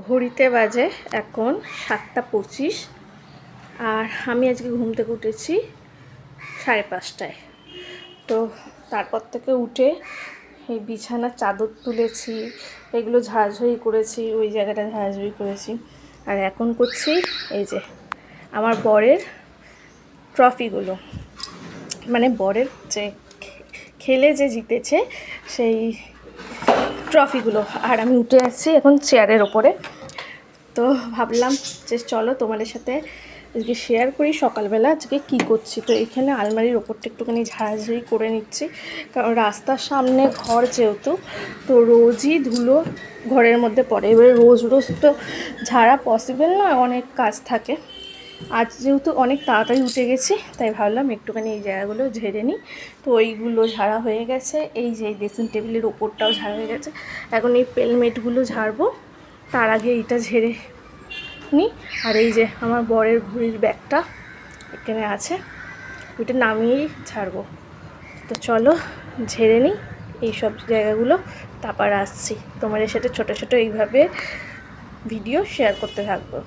ঘড়িতে বাজে এখন 7:25 আর আমি আজকে ঘুম থেকে উঠেছি 5:30টায়। তো তারপর থেকে উঠে এই বিছানার চাদর তুলেছি, এগুলো ঝাড়ঝাড়ি করেছি, ওই জায়গাটা ঝাড়ঝাড়ি করেছি। আর এখন করছি এই যে আমার বরের ট্রফিগুলো, মানে বরের যে খেলে যে জিতেছে সেই ট্রফিগুলো। আর আমি উঠে আসছি এখন চেয়ারের ওপরে। তো ভাবলাম যে চলো তোমাদের সাথে আজকে শেয়ার করি সকালবেলা আজকে কী করছি। তো এখানে আলমারির ওপরটা একটুখানি ঝাড়াঝাড়ি করে নিচ্ছি, কারণ রাস্তার সামনে ঘর যেহেতু, তো রোজই ধুলো ঘরের মধ্যে পড়ে। এবারে রোজ রোজ তো ঝাড়া পসিবল না, অনেক কাজ থাকে। আজ যেহেতু অনেক তাড়াতাড়ি উঠে গেছি, তাই ভাবলাম একটুখানি এই জায়গাগুলো ঝেড়ে নিই। তো ওইগুলো ঝাড়া হয়ে গেছে, এই যে ড্রেসিং টেবিলের ওপরটাও ঝাড়া হয়ে গেছে। এখন এই পেলমেটগুলো ঝাড়বো, তার আগে এইটা ঝেড়ে নিই। আর এই যে আমার বরের ঘড়ির ব্যাগটা এখানে আছে, ওইটা নামিয়েই ছাড়বো। তো চলো ঝেড়ে নিই এই সব জায়গাগুলো, তারপর আসছি তোমাদের সাথে ছোটো ছোটো এইভাবে ভিডিও শেয়ার করতে থাকবো।